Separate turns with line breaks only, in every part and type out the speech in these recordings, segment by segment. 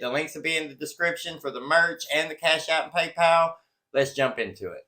The links will be in the description for the merch and the Cash App and PayPal. Let's jump into it.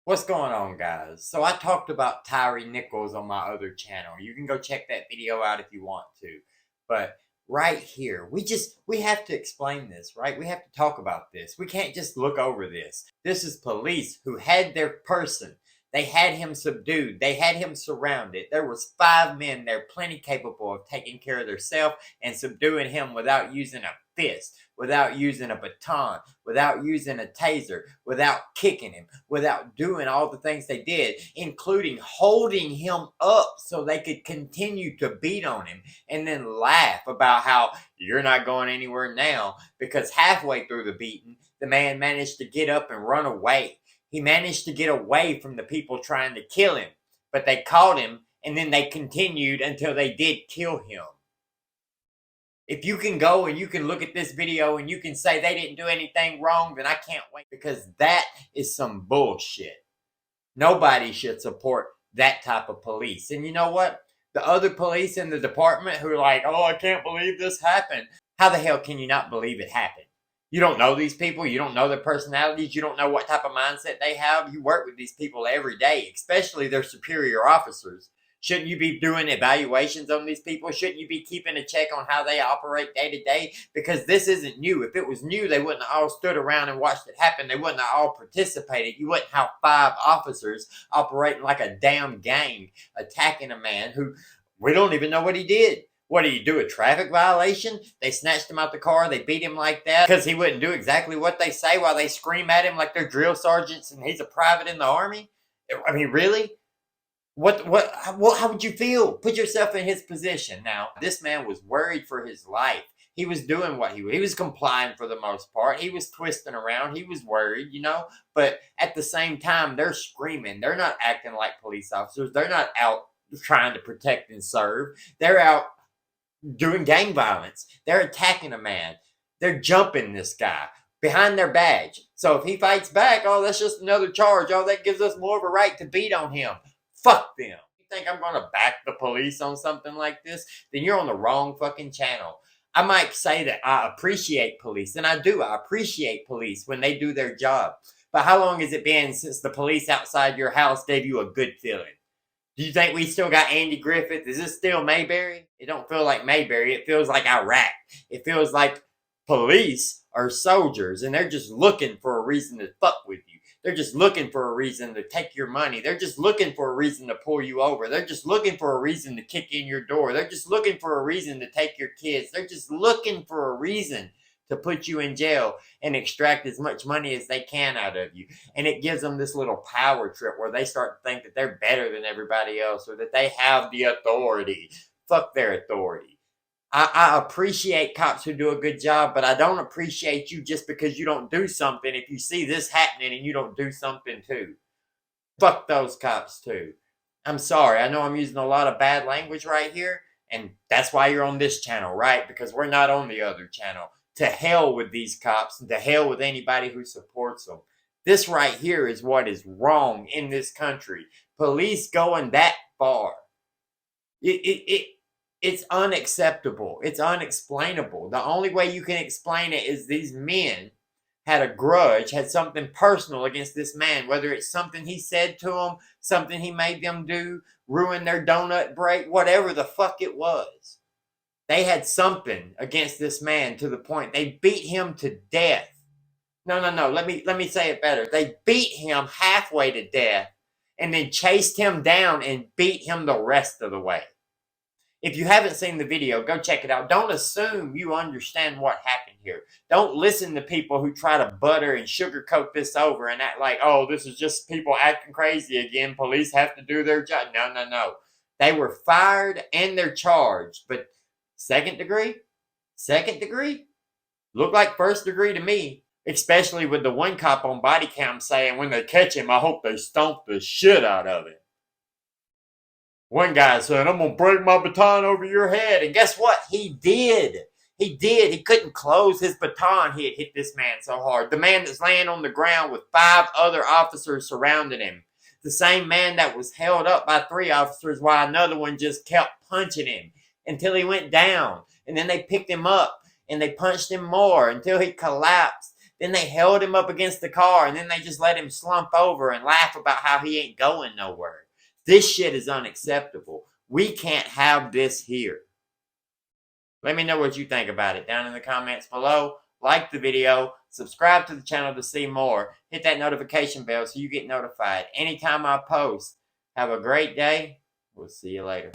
What's going on, guys? So I talked about TYRE Nichols on my other channel. You can go check that video out if you want to. But right here, we have to explain this, right? We have to talk about this. We can't just look over this. This is police who had their person. They had him subdued. They had him surrounded. There was 5 men there plenty capable of taking care of themselves and subduing him without using a fist, without using a baton, without using a taser, without kicking him, without doing all the things they did, including holding him up so they could continue to beat on him and then laugh about how you're not going anywhere now, because halfway through the beating, the man managed to get up and run away. He managed to get away from the people trying to kill him, but they caught him and then they continued until they did kill him. If you can go and you can look at this video and you can say they didn't do anything wrong, then I can't wait, because that is some bullshit. Nobody should support that type of police. And you know what? The other police in the department who are like, oh, I can't believe this happened. How the hell can you not believe it happened? You don't know these people. You don't know their personalities. You don't know what type of mindset they have. You work with these people every day, especially their superior officers. Shouldn't you be doing evaluations on these people? Shouldn't you be keeping a check on how they operate day to day? Because this isn't new. If it was new, they wouldn't have all stood around and watched it happen. They wouldn't have all participated. You wouldn't have 5 officers operating like a damn gang, attacking a man who we don't even know what he did. What did he do, a traffic violation? They snatched him out the car, they beat him like that because he wouldn't do exactly what they say while they scream at him like they're drill sergeants and he's a private in the army? I mean, really? How would you feel? Put yourself in his position. Now, this man was worried for his life. He was doing what he was complying for the most part. He was twisting around. He was worried, you know. But at the same time, they're screaming. They're not acting like police officers. They're not out trying to protect and serve. They're out doing gang violence. They're attacking a man. They're jumping this guy behind their badge. So if he fights back, oh, that's just another charge. Oh, that gives us more of a right to beat on him. Fuck them. You think I'm going to back the police on something like this? Then you're on the wrong fucking channel. I might say that I appreciate police, and I do. I appreciate police when they do their job. But how long has it been since the police outside your house gave you a good feeling? Do you think we still got Andy Griffith? Is this still Mayberry? It don't feel like Mayberry. It feels like Iraq. It feels like police are soldiers and they're just looking for a reason to fuck with you. They're just looking for a reason to take your money. They're just looking for a reason to pull you over. They're just looking for a reason to kick in your door. They're just looking for a reason to take your kids. They're just looking for a reason to put you in jail and extract as much money as they can out of you. And it gives them this little power trip where they start to think that they're better than everybody else or that they have the authority. Fuck their authority. I appreciate cops who do a good job, but I don't appreciate you just because you don't do something if you see this happening and you don't do something too. Fuck those cops too. I'm sorry. I know I'm using a lot of bad language right here, and that's why you're on this channel, right? Because we're not on the other channel. To hell with these cops and to hell with anybody who supports them. This right here is what is wrong in this country. Police going that far. It's unacceptable. It's unexplainable. The only way you can explain it is these men had a grudge, had something personal against this man, whether it's something he said to them, something he made them do, ruin their donut break, whatever the fuck it was. They had something against this man to the point they beat him to death. No. Let me say it better. They beat him halfway to death and then chased him down and beat him the rest of the way. If you haven't seen the video, go check it out. Don't assume you understand what happened here. Don't listen to people who try to butter and sugarcoat this over and act like, oh, this is just people acting crazy again. Police have to do their job. No. They were fired and they're charged, but second degree? Second degree? Look like first degree to me. Especially with the one cop on body cam saying when they catch him, I hope they stomp the shit out of him. One guy said, I'm going to break my baton over your head. And guess what? He did. He did. He couldn't close his baton. He had hit this man so hard. The man that's laying on the ground with 5 other officers surrounding him. the same man that was held up by 3 officers while another one just kept punching him until he went down. And then they picked him up and they punched him more until he collapsed. Then they held him up against the car and then they just let him slump over and laugh about how he ain't going nowhere. This shit is unacceptable. We can't have this here. Let me know what you think about it down in the comments below. Like the video, subscribe to the channel to see more. Hit that notification bell so you get notified anytime I post. Have a great day. We'll see you later.